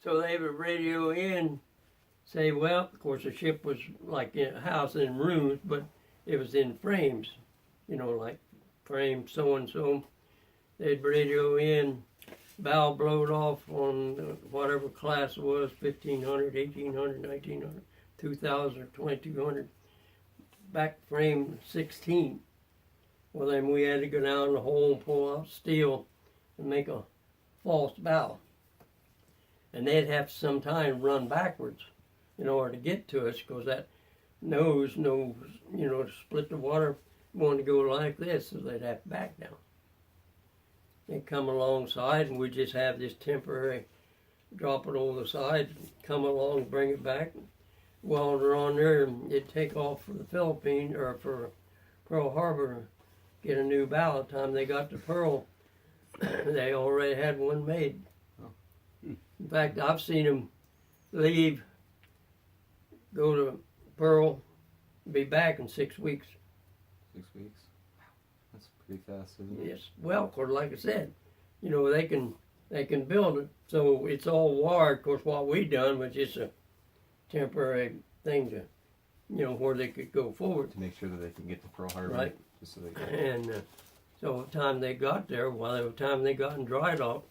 So they would radio in, say, well, of course the ship was like in a house in rooms, but it was in frames, like frame so-and-so. They'd radio in, bow blowed off on whatever class it was, 1,500, 1,800, 1,900, 2,000 or 2,200, back frame 16. Well, then we had to go down the hole and pull out steel and make a false bow. And they'd have to sometimes run backwards in order to get to us, because that nose, to split the water, wanted to go like this, so they'd have to back down. They'd come alongside, and we'd just have this temporary, drop it over the side, come along, bring it back, weld her on there, and it'd take off for the Philippines, or for Pearl Harbor, get a new bow. By the time they got to Pearl, they already had one made. In fact, I've seen them leave, go to Pearl, be back in 6 weeks. 6 weeks? Wow. That's pretty fast, isn't it? Yes. Well, of course, like I said, they can build it, so it's all wired. Of course, what we done was just a temporary thing to, where they could go forward. To make sure that they can get to Pearl Harbor. Right. Just so they can. And so by the time they got there, by the time they got in dry dock,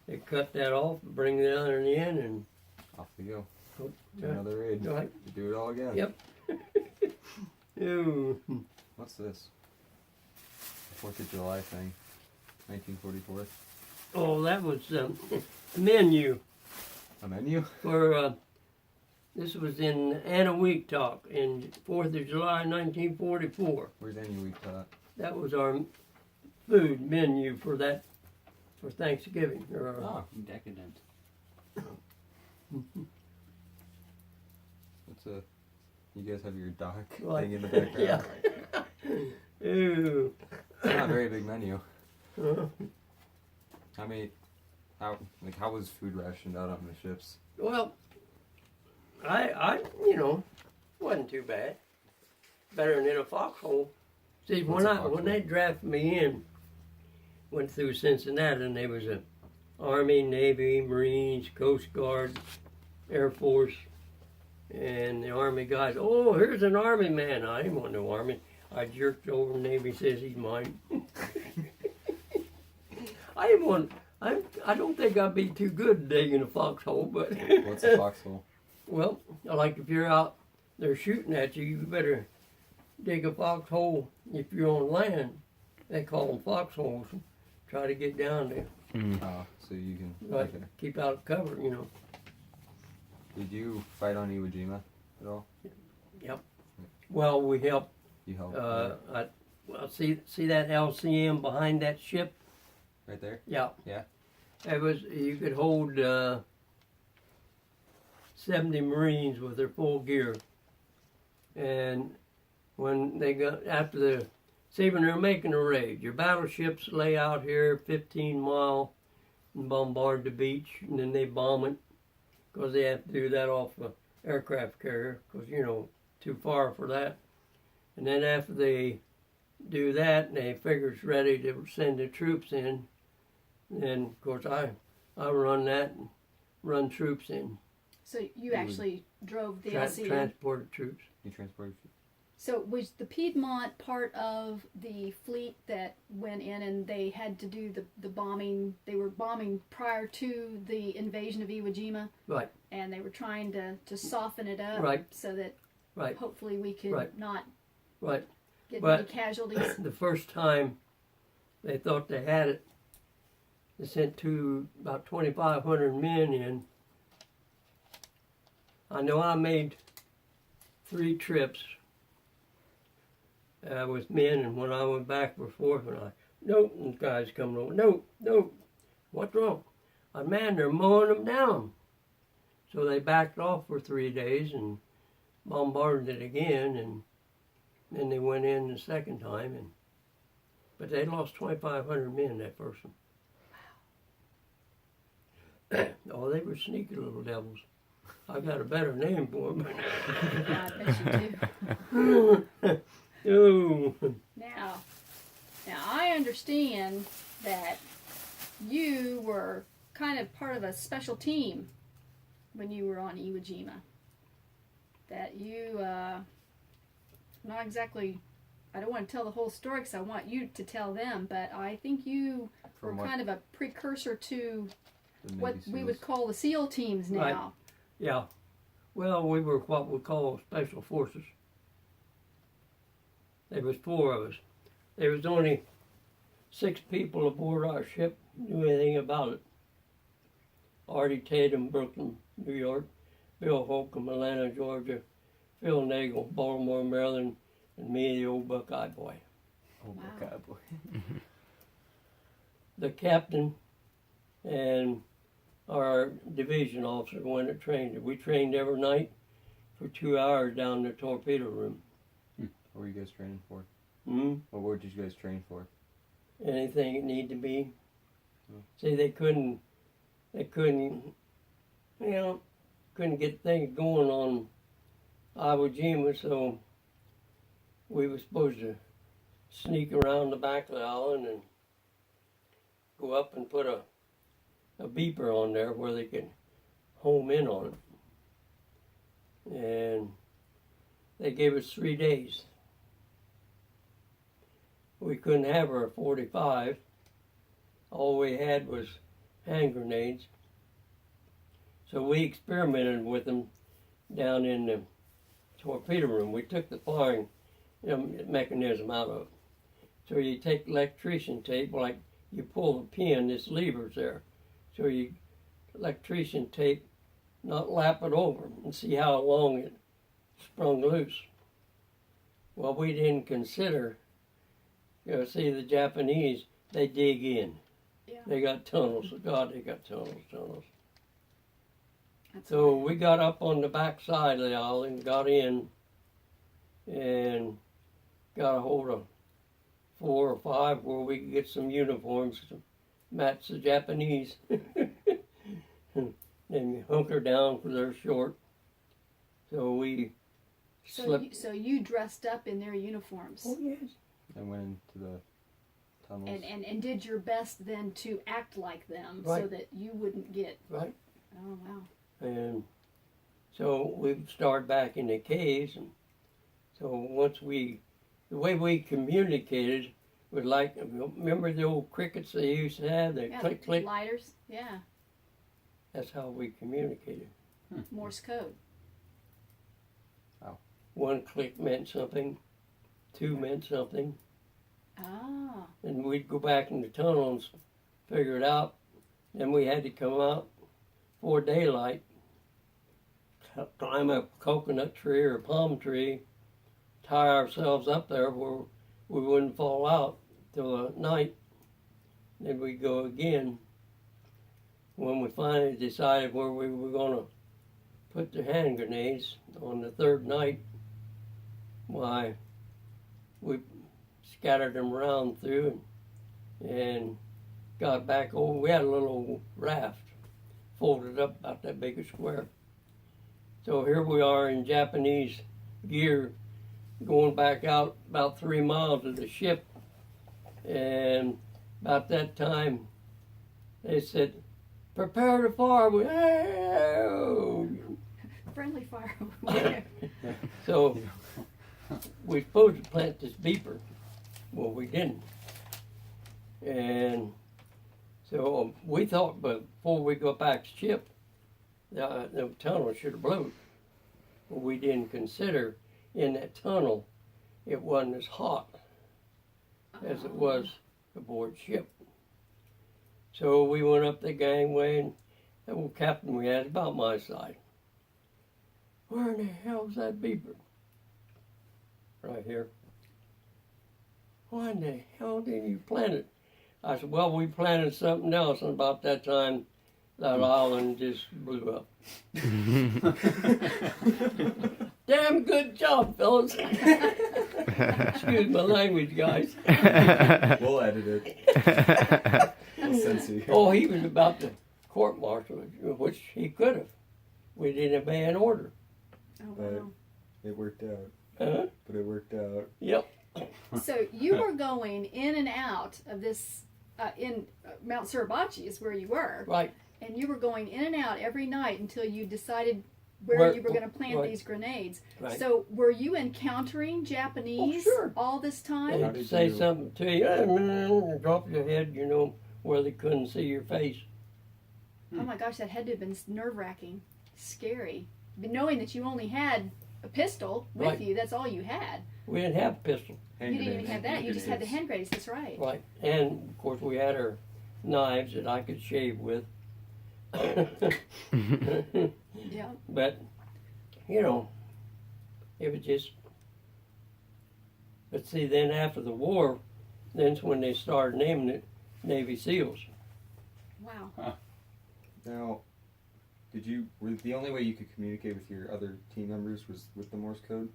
they cut that off, bring the other in, and off we go. Oh, to another RLAJ. Right. To do it all again. Yep. Ew. What's this? The 4th of July thing. 1944. Oh, that was a menu A menu? for, this was in Anahuac in 4th of July, 1944. Where's Anahuac at? That was our food menu for Thanksgiving. Decadent. You guys have your dock Like, thing in the background. Yeah. Ew. It's not a very big menu. Uh, How was food rationed out on the ships? well, I wasn't too bad. Better than in a foxhole. See, What's a when foxhole? they drafted me in, went through Cincinnati, and there was a Army, Navy, Marines, Coast Guard, Air Force, and the Army guys. Oh, here's an Army man. I didn't want no Army. I jerked over. Navy says he's mine. I didn't want. I don't think I'd be too good digging a foxhole, but What's a foxhole? well, like if you're out there shooting at you, you better dig a foxhole. If you're on land, they call them foxholes. Try to get down there. Oh, so you can. Right. Okay. Keep out of cover, Did you fight on Iwo Jima at all? Yep. Well, we helped. You helped. See that LCM behind that ship? Right there? Yeah. Yeah. It was, you could hold 70 Marines with their full gear. And when they got, when they're making a raid, your battleships lay out here 15 mile and bombard the beach, and then they bomb it, because they have to do that off an aircraft carrier, because, too far for that. And then after they do that, and they figure it's ready to send the troops in, and of course I run that and run troops in. So you actually drove the LCM? Transported troops. You transported. So was the Piedmont part of the fleet that went in and they had to do the bombing? They were bombing prior to the invasion of Iwo Jima? Right. And they were trying to soften it up Right. so that Right. hopefully we could Right. not Right. get But any casualties. The first time they thought they had it, they sent about 2,500 men in. I know I made 3 trips with men, and when I went back for 4th, nope, and the guys coming over, nope, what's wrong? Man, they're mowing them down. So they backed off for 3 days and bombarded it again, and then they went in the second time, but they lost 2,500 men that first one. Wow. Oh, they were sneaky little devils. I got a better name for them. Yeah, I bet you do. Oh. Now I understand that you were kind of part of a special team when you were on Iwo Jima that you, not exactly, I don't want to tell the whole story because I want you to tell them, but I think you were kind of a precursor to what we would call the SEAL teams now. Right. Yeah. Well, we were what we call special forces. There was 4 of us. There was only 6 people aboard our ship knew anything about it. Artie Tatum, Brooklyn, New York. Bill Holcomb, Atlanta, Georgia. Phil Nagel, Baltimore, Maryland. And me, the old Buckeye boy. Old Wow. Buckeye boy. The captain and our division officer went and trained. We trained every night for 2 hours down in the torpedo room. What were you guys training for? Mm-hmm. What did you guys train for? Anything it needed to be. Oh. See, they couldn't, couldn't get things going on Iwo Jima, so we were supposed to sneak around the back of the island and go up and put a beeper on there where they could home in on it. And they gave us 3 days. We couldn't have our 45. All we had was hand grenades. So we experimented with them down in the torpedo room. We took the firing mechanism out of it. So you take electrician tape, like you pull the pin, this lever's there. So you electrician tape, not lap it over and see how long it sprung loose. Well, we didn't consider, see the Japanese, they dig in. Yeah. They got tunnels. God, they got tunnels. That's So right. we got up on the back side of the island, got in, and got a hold of 4 or 5 where we could get some uniforms to match the Japanese. And you hunker down because they're short. So we slept. So you dressed up in their uniforms. Oh, yes. And went into the tunnels. And did your best then to act like them so Right. that you wouldn't get. Right. Oh, wow. And so we started back in the caves. And so the way we communicated was like, remember the old crickets they used to have? They Yeah, click, click. lighters. Yeah. That's how we communicated. Morse code. 1 click meant something, 2 meant something. Ah. And we'd go back in the tunnel and figure it out. Then we had to come out before daylight, climb a coconut tree or a palm tree, tie ourselves up there where we wouldn't fall out till night. Then we'd go again. When we finally decided where we were going to put the hand grenades on the 3rd night, why, we scattered them around through and got back over. We had a little raft folded up about that big a square. So here we are in Japanese gear going back out about 3 miles of the ship. And about that time, they said, prepare to fire. We, "Oh." Friendly fire. So we're supposed to plant this beeper. Well, we didn't. And so we thought before we got back to ship, the tunnel should have blown. But we didn't consider in that tunnel it wasn't as hot as it was aboard ship. So we went up the gangway, and the old captain we had about my side. Where in the hell's that beeper? Right here. Why in the hell didn't you plant it? I said, well, we planted something else, and about that time, that island just blew up. Damn good job, fellas. Excuse my language, guys. We'll edit it. We'll censor you. Oh, he was about to court-martial, which he could have. We didn't obey an order. Oh, wow. It worked out. Huh? But it worked out. Yep. So you were going in and out of this, in Mount Suribachi is where you were. Right. and you were going in and out every night until you decided where you were going to plant right. these grenades. Right. So were you encountering Japanese sure. all this time? How They'd did say you- something to you, drop your head, where they couldn't see your face. Oh my gosh, that had to have been nerve-wracking, scary. But knowing that you only had a pistol with Right. you, that's all you had. We didn't have a pistol, Hand You didn't even grenades. have that. You just had the Grenades. hand grenades. That's right. right? And of course, we had our knives that I could shave with. Yeah. But it was just. But see, then after the war, then's when they started naming it Navy SEALs. Wow. Now, were the only way you could communicate with your other team members was with the Morse code?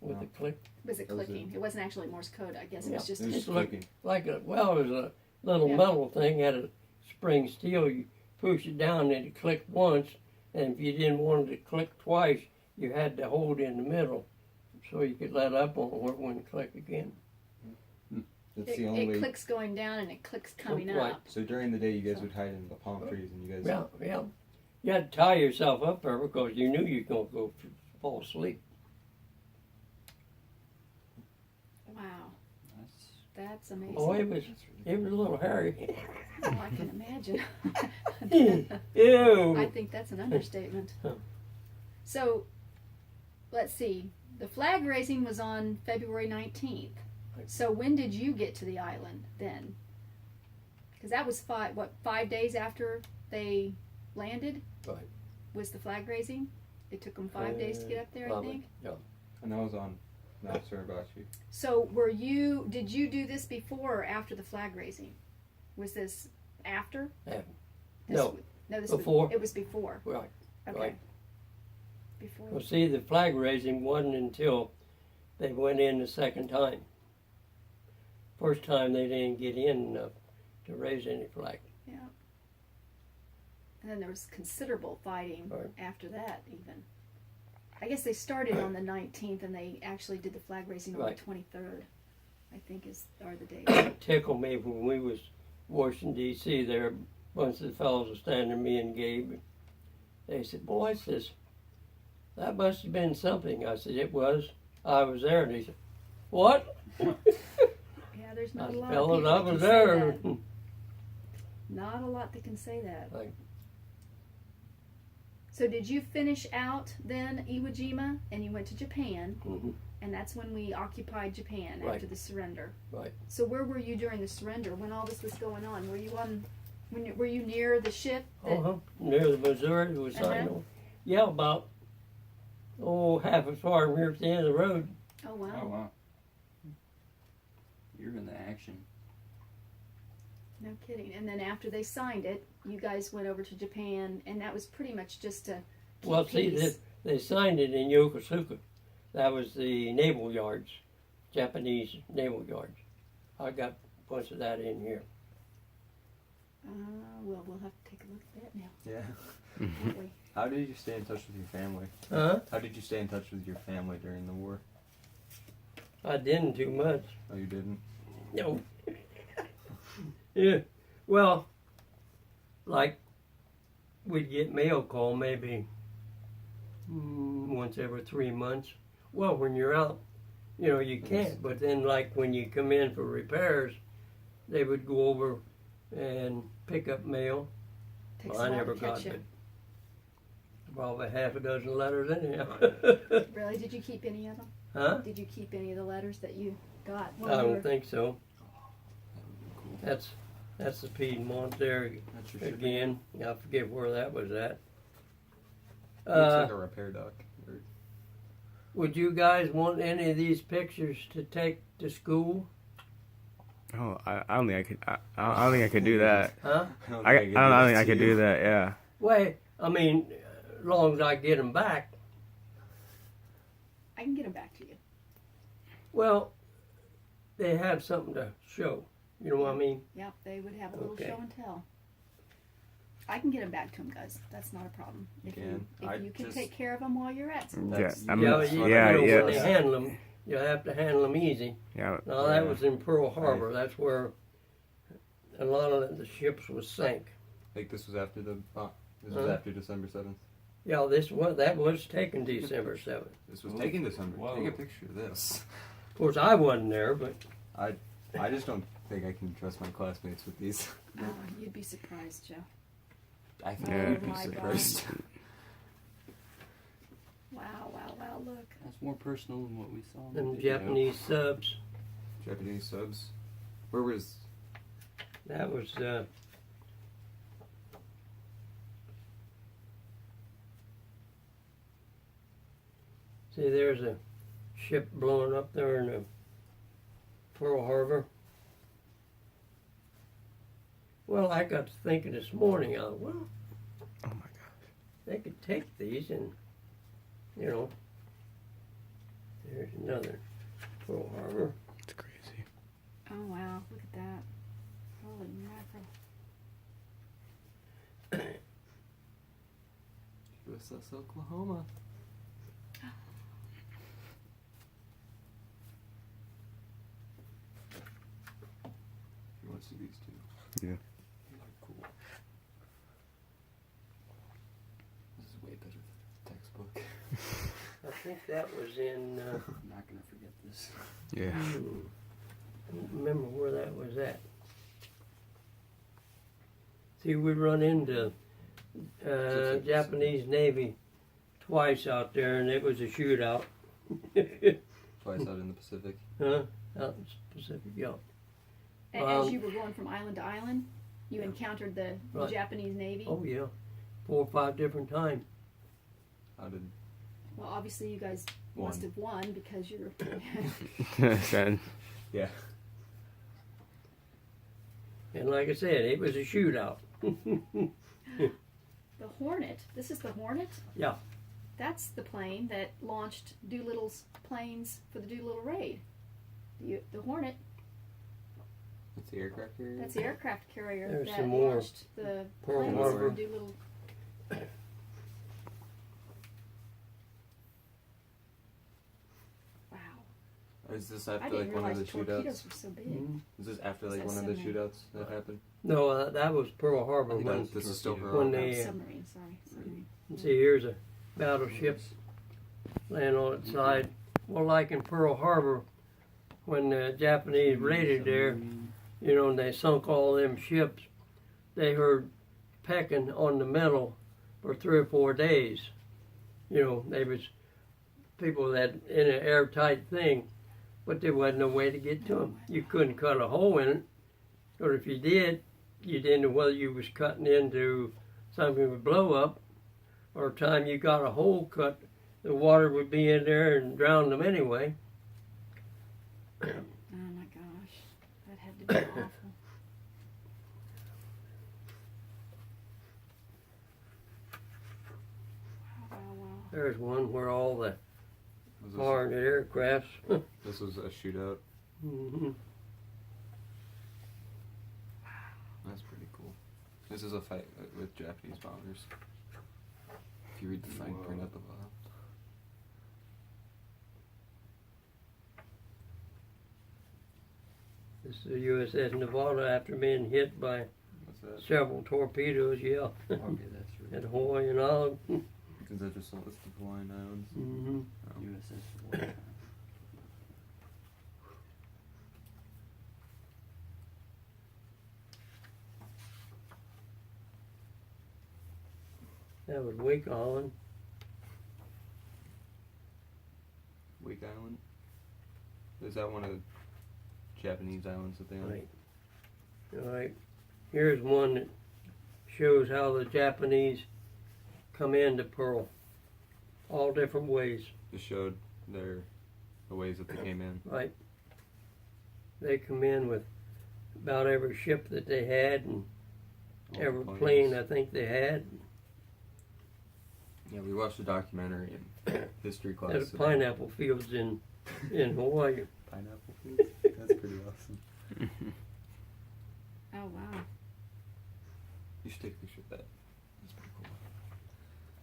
With Wow. the click, Was it That was clicking? It wasn't actually Morse code. I guess it was Yeah. just. It was Just just like- clicking. it was a little Yeah. metal thing, had a spring steel. You push it down, and it clicked once. And if you didn't want it to click twice, you had to hold it in the middle, so you could let up on it where it wouldn't click again. That's the only It way. clicks going down and it clicks coming Right. up. So during the day, you guys would hide in the palm trees, and you guys. Yeah. You had to tie yourself up there because you knew you were going to fall asleep. Wow. That's amazing. Oh, it was a little hairy. Oh, I can imagine. Ew. I think that's an understatement. Huh. So, let's see. The flag raising was on February 19th. So when did you get to the island then? Because that was 5 days after they landed? Right. Was the flag raising? It took them 5 days to get up there, Probably, I think? yeah. And that was on Mount Suribachi. So did you do this before or after the flag raising? Was this after? After. This No, w- no, this before. it was before. Right. Okay. Right. Before. Well, see, the flag raising wasn't until they went in the second time. First time they didn't get in enough to raise any flag. Yeah. And then there was considerable fighting Right. after that, even. I guess they started on the 19th and they actually did the flag raising on Right. the 23rd, I think are the days. It tickled me when we was Washington, D.C. there, a bunch of the fellows were standing, me and Gabe. They said, boy, says, that must have been something. I said, it was. I was there. And they said, what? Yeah, there's not a lot of Fellas, people I that can was say there. that. Not a lot that can say that. Right. So did you finish out then Iwo Jima and you went to Japan? Mhm. And that's when we occupied Japan Right. after the surrender. Right. So where were you during the surrender when all this was going on? Were you near the ship? That, Near the Missouri was signed on. Yeah, about half as far from here at the end of the road. Oh wow. Oh wow. You're in the action. No kidding. And then after they signed it, you guys went over to Japan, and that was pretty much just to keep Well, see, peace. they signed it in Yokosuka. That was the naval yards, Japanese naval yards. I got a bunch of that in here. Well, we'll have to take a look at that now, Yeah. won't we? How did you stay in touch with your family? Huh? How did you stay in touch with your family during the war? I didn't too much. Oh, you didn't? No. Yeah. Well, like, we'd get mail call maybe once every 3 months. Well, when you're out, you can't. But then, like, when you come in for repairs, they would go over and pick up mail. Takes Well, a I while never to got catch you. it. Probably half a dozen letters anyhow. Really? Did you keep any of them? Huh? Did you keep any of the letters that you got? I don't think so. That's the Piedmont there That's your shipping. again. I forget where that was at. Looks like a repair dock. Or- Would you guys want any of these pictures to take to school? Oh, I don't think I could. I don't think I could do that. Huh? I don't think I could do that. Yeah. Well, I mean, as long as I get them back. I can get them back to you. Well, they have something to show. You know what I mean? Yeah, they would have a little Okay. show and tell. I can get them back to them, guys. That's not a problem. If you can just- take care of them while you're at school. That's- I mean, Yeah, yeah, when they yeah, handle them, you have to handle them easy. yeah. Now that was in Pearl Harbor. That's where a lot of the ships was sank. Like this was after the. This was after December 7th. Yeah, that was taken December 7th. This was taken December. Whoa. Take a picture of this. Of course, I wasn't there, but I just don't think I can trust my classmates with these. Oh, you'd be surprised, Joe. I think Yeah. I'd be Oh my surprised. Wow, wow, wow, look. That's more personal than what we saw. in the them video. Japanese subs, Japanese subs. Where was? that was, see, there's a ship blowing up there in Pearl Harbor. Well, I got to thinking this morning, well, Oh my gosh. they could take these and, you know, there's another Pearl Harbor. It's crazy. Oh, wow, look at that. Holy mackerel. USS Oklahoma. You want to see these two? Yeah. These are cool. This is way better than the textbook. I think that was in, I'm not gonna forget this. Yeah. I don't remember where that was at. See, we run into Japanese Navy twice out there, and it was a shootout. Twice out in the Pacific. Huh? Out in the Pacific, yeah. And as you were going from island to island, you encountered the Right. Japanese Navy. Oh, yeah. 4 or 5 different times. How did? Well, obviously you guys Won. must have won because you're. Sad. Yeah. And like I said, it was a shootout. The Hornet. This is the Hornet? Yeah. That's the plane that launched Doolittle's planes for the Doolittle raid. The Hornet, What's the aircraft carrier? that's the aircraft carrier There's that some more launched the Pearl planes Harbor. for Doolittle. Wow. Is this I after didn't like one of realize the torpedoes shootouts? were so big. Mhm. Is this after like Is that one of the submarine? shootouts that happened? No, that was Pearl I Harbor. think When, this is still Torpedo. Pearl when Harbor. they, Submarine, sorry. Submarine. see, here's a battleship laying on its side. Well, like in Pearl Harbor, when the Japanese raided there, you know, and they sunk all them ships, they heard pecking on the metal for 3 or 4 days. You know, they was people that in an airtight thing, but there wasn't no way to get to them. You couldn't cut a hole in it, or if you did, you didn't know whether you was cutting into something would blow up, or time you got a hole cut, the water would be in there and drown them anyway. Oh my gosh. That had to be awful. Wow, wow, wow. There's one where all the Was foreign aircrafts. this was a shootout. hmm That's pretty cool. This is a fight with Japanese bombers. If you read the fine print at the bottom. This is the USS Nevada after being hit by What's that? several torpedoes, yeah, Okay, that's right. at Hawaii and all. Is that just a list of Hawaiian islands? hmm USS Hawaii. That was Wake Island. Wake Island? Is that one of the Japanese islands that they own? Right. All right. Here's one that shows how the Japanese come into Pearl. All different ways. Just showed the ways that they came in. Right. They come in with about every ship that they had and All the every planes. plane I think they had. Yeah, we watched a documentary in history class. There's about pineapple fields in Hawaii. Pineapple fields? That's pretty awesome. Oh wow. You should take a picture of that. That's pretty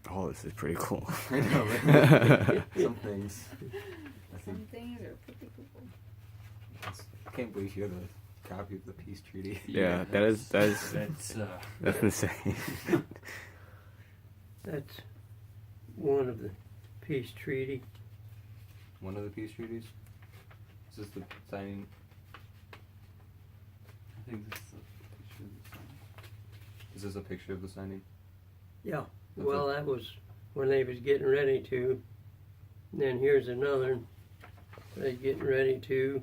cool. Oh, this is pretty cool. I know, right? Some things. I Some think things are pretty cool. I can't believe you have a copy of the peace treaty. Yeah, that's That's that's insane. That's one of the peace treaty. One of the peace treaties. Is this the signing? I think this is a picture of the sign. Is this a picture of the signing? Yeah. That's Well, that was when they was getting ready to. And then here's another. They getting ready to.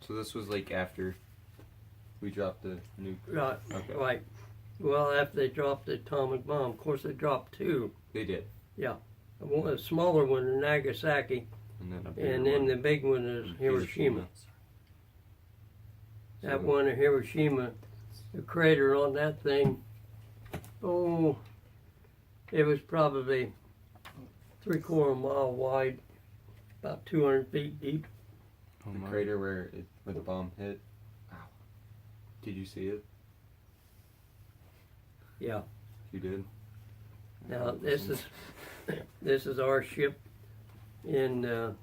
So this was like after we dropped the nuke. Right. Okay. Right. Well, after they dropped the atomic bomb, of course they dropped two. They did. A smaller one in Nagasaki, And then a bigger and then one the big one is in Hiroshima. That So- one in Hiroshima, the crater on that thing, oh, it was probably 3/4 mile wide, about 200 feet deep. Oh The my. crater where the bomb hit. Wow. Did you see it? Yeah. You did. Now this is our ship in the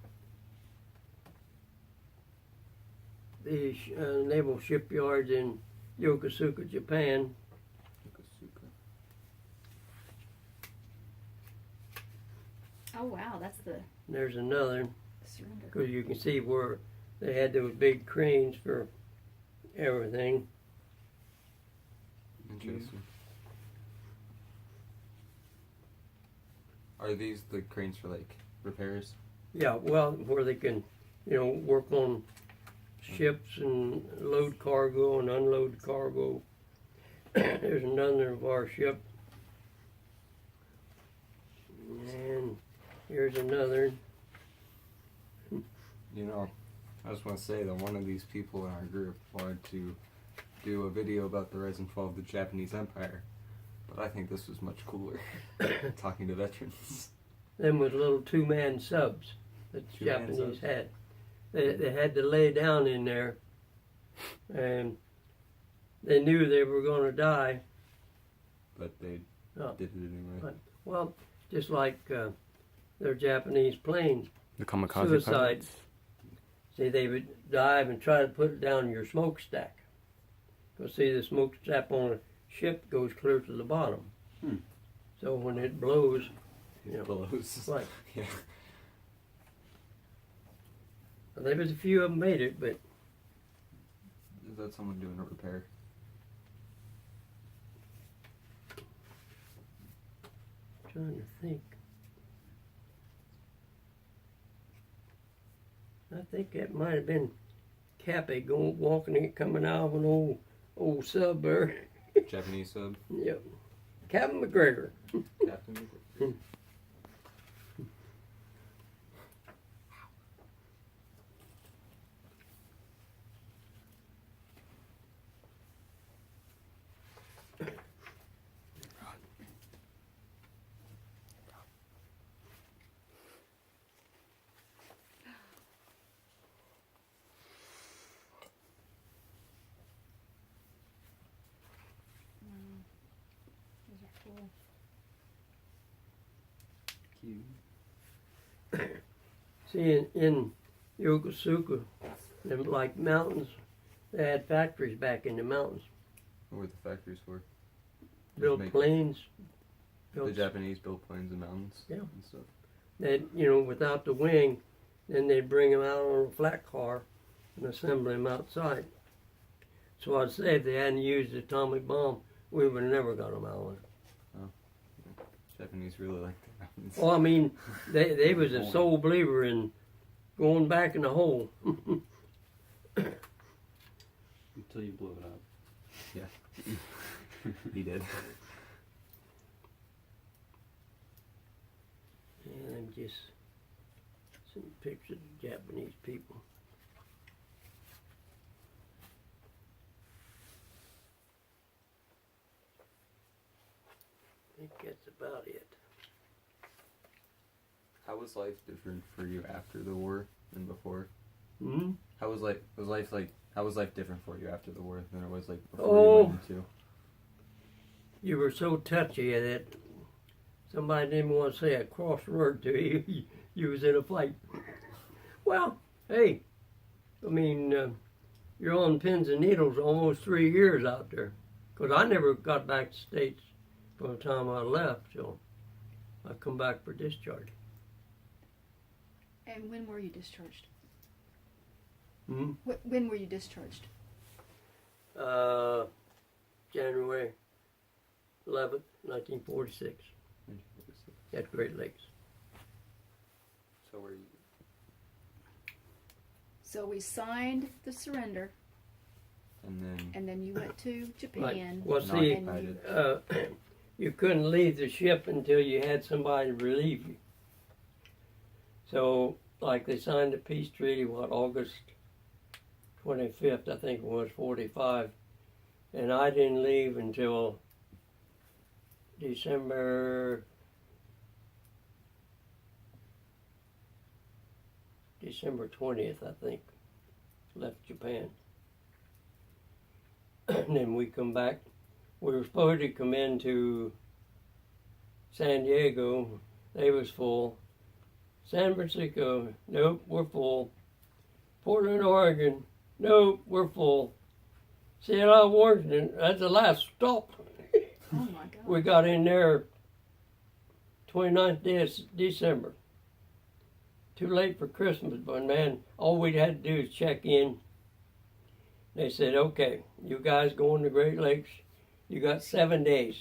naval shipyard in Yokosuka, Japan. Oh wow, that's the There's another, surrender. because you can see where they had those big cranes for everything. Interesting. Are these the cranes for like repairs? Yeah, well, where they can, work on ships and load cargo and unload cargo. There's another of our ship. And here's another. I just want to say that one of these people in our group wanted to do a video about the rise and fall of the Japanese Empire, but I think this was much cooler. Talking to veterans. Them was little two-man subs that the Two-man Japanese subs? had. They had to lay down in there, and they knew they were going to die. But they Oh. did it anyway. Right. Well, just like their Japanese planes. The kamikaze Suicide. pilots. See, they would dive and try to put it down your smokestack. Because, see, the smokestack on a ship goes clear to the bottom. Hmm. So when it blows, It blows. right. Yeah. Well, there was a few of them made it, but Is that someone doing a repair? I'm trying to think. I think that might have been Cappy walking in, coming out of an old sub there. Japanese sub. Yep. Captain McGregor. Captain. Those are cool. Cute. See, in Yokosuka, them like mountains, they had factories back in the mountains. What were the factories for? Built Make- planes. The Built, Japanese built planes in mountains. Yeah. And stuff. they'd, without the wing, then they'd bring them out on a flat car and assemble them outside. So I'd say if they hadn't used the atomic bomb, we would have never got them out of it. Japanese really like the mountains. Well, I mean, they was a sole believer in going back in the hole. Until you blew it up. He did. And just some pictures of Japanese people. I think that's about it. How was life different for you after the war than before? Hmm? How was life different for you after the war than it was like before Oh. you went into? You were so touchy that somebody didn't want to say a cross word to you. You was in a fight. Well, hey, I mean, you're on pins and needles almost 3 years out there. Because I never got back to States from the time I left, so I come back for discharge. And when were you discharged? Hmm? When were you discharged? January 11th, 1946, at Great Lakes. So were you? So we signed the surrender, And then you went to Right. Japan. Well, and see, occupied it. you couldn't leave the ship until you had somebody to relieve you. So, like, they signed the peace treaty, August 25th, I think it was, 45. And I didn't leave until December 20th, I think. Left Japan. And then we come back. We were supposed to come into San Diego. They was full. San Francisco, nope, we're full. Portland, Oregon, nope, we're full. Seattle, Washington, that's the last stop. Oh my God. We got in there 29th day of December. Too late for Christmas, but man, all we had to do is check in. They said, okay, you guys going to Great Lakes, you got 7 days.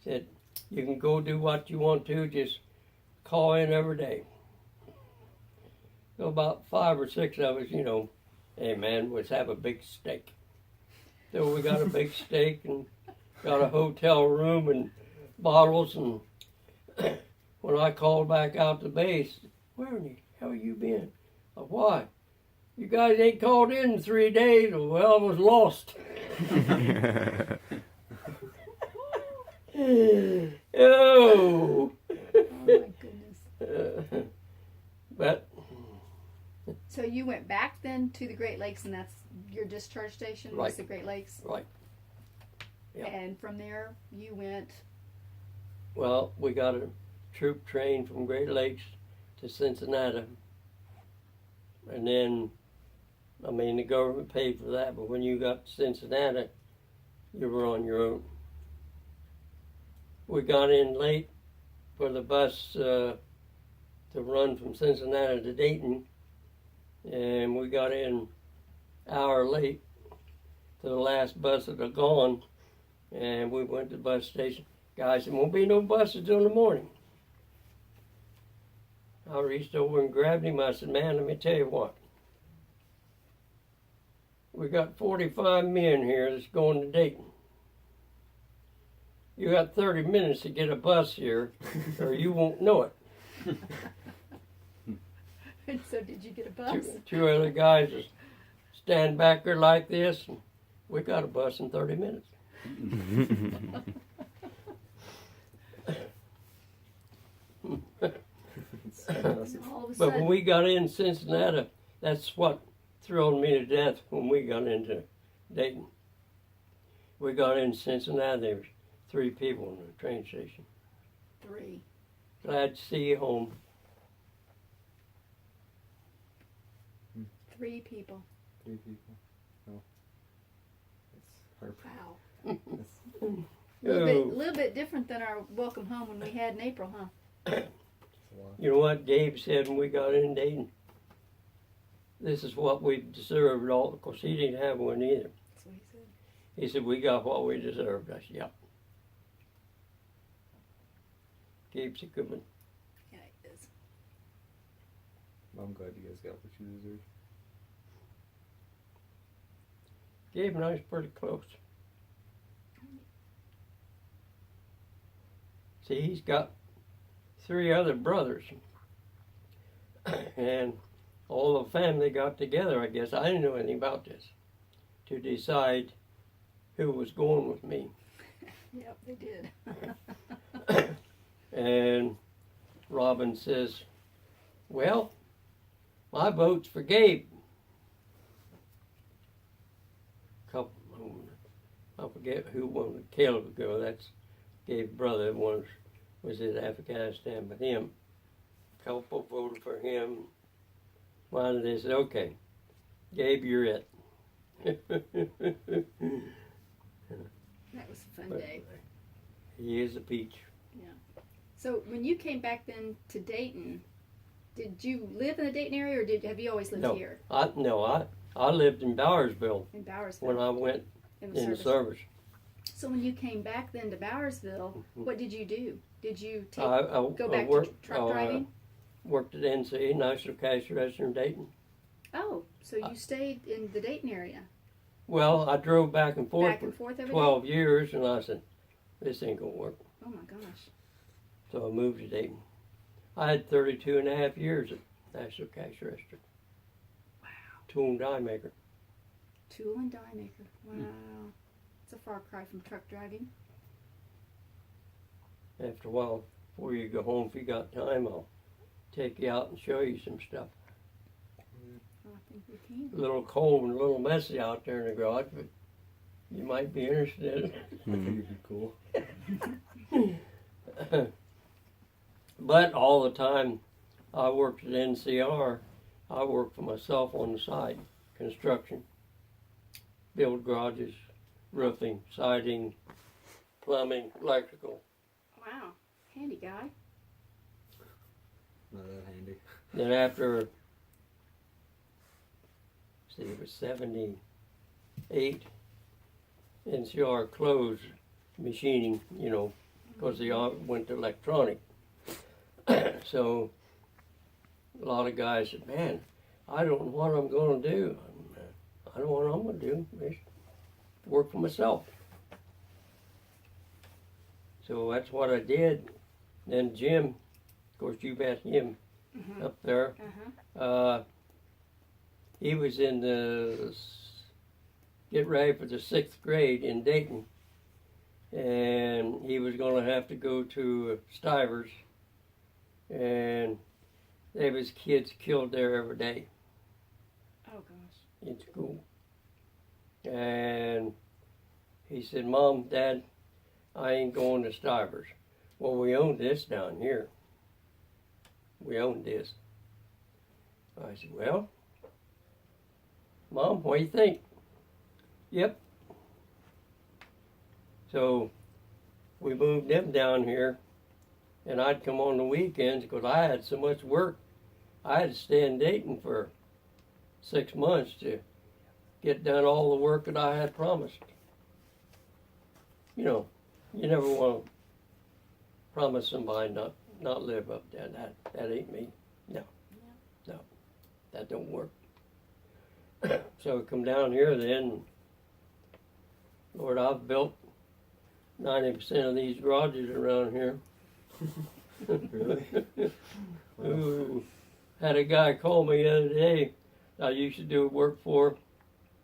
Said, you can go do what you want to, just call in every day. So about 5 or 6 of us, hey man, let's have a big steak. So we got a big steak and got a hotel room and bottles. And when I called back out to base, where in the hell you been? Why? You guys ain't called in 3 days. Well, I was lost. Oh. Oh my goodness. But So you went back then to the Great Lakes, and that's your discharge station was Right. the Great Lakes? Right. Yeah. And from there you went, well, we got a troop train from Great Lakes to Cincinnati. And then, the government paid for that, but when you got to Cincinnati, you were on your own. We got in late for the bus to run from Cincinnati to Dayton, and we got in an hour late to the last bus that had gone, and we went to the bus station. Guy said, won't be no buses till the morning. I reached over and grabbed him. I said, man, let me tell you what. We got 45 men here that's going to Dayton. You got 30 minutes to get a bus here, or you won't know it. and so did you get a bus? Two other guys just stand back there like this, and we got a bus in 30 minutes. And all of a But when sudden, we got in Cincinnati, that's what thrilled me to death when we got into Dayton. We got in Cincinnati, there was 3 people in the train station. 3. Glad to see you home. 3 people. 3 people. Oh. It's Wow. It's, Little bit different than our welcome home when we had in April, huh? it's a lot. You know what Gabe said when we got in Dayton? This is what we deserved. All, of course, he didn't have one either. That's what he said. He said, we got what we deserved. I said, yep. Gabe's a good one. Yeah, he is. I'm glad you guys got what you deserve. Gabe and I was pretty close. See, he's got 3 other brothers. And all the family got together, I guess. I didn't know anything about this. To decide who was going with me. Yep, they did. And Robin says, well, my vote's for Gabe. I forget who wanted Caleb to go. That's Gabe's brother. One was in Afghanistan with him. A couple voted for him. Finally, they said, okay, Gabe, you're it. That was a fun But day. he is a peach. So when you came back then to Dayton, did you live in the Dayton area, or have you always lived No. here I lived in Bowersville in Bowersville? when I went in in the service. So when you came back then to Bowersville, what did you do? Did you go I back worked, to truck driving? Worked at NC, National Cash Register in Dayton. Oh, so you stayed in the Dayton area, Well, I drove back and forth back and for forth every day? 12 years, and I said, this ain't gonna work. Oh my gosh. So I moved to Dayton. I had 32 and a half years at National Cash Register. Wow. Tool and die maker. Tool and die maker. Wow. It's a far cry from truck driving. After a while, before you go home, if you got time, I'll take you out and show you some stuff. Oh, I think we can. A little cold and a little messy out there in the garage, but you might be interested. I think it'd be cool. But all the time I worked at NCR, I worked for myself on the side. Construction, build garages, roofing, siding, plumbing, electrical. Wow. Handy guy. Not that handy. Then after, see, it was 78, NCR closed machining, because they all went to electronic. So a lot of guys said, man, I don't know what I'm going to do. I don't know what I'm going to do. Just work for myself. So that's what I did. Then Jim, of course you met him Mm-hmm. up there. Uh-huh. He was in get ready for the 6th grade in Dayton. And he was going to have to go to Stivers. And there was kids killed there every day Oh gosh. in school. And he said, Mom, Dad, I ain't going to Stivers. Well, we own this down here. We own this. I said, well, Mom, what do you think? Yep. So we moved them down here, and I'd come on the weekends because I had so much work. I had to stay in Dayton for 6 months to get done all the work that I had promised. You never want to promise somebody not live up to that. That ain't me. No, that don't work. So I come down here then. Lord, I've built 90% of these garages around here. Really? Ooh, had a guy call me the other day I used to do work for.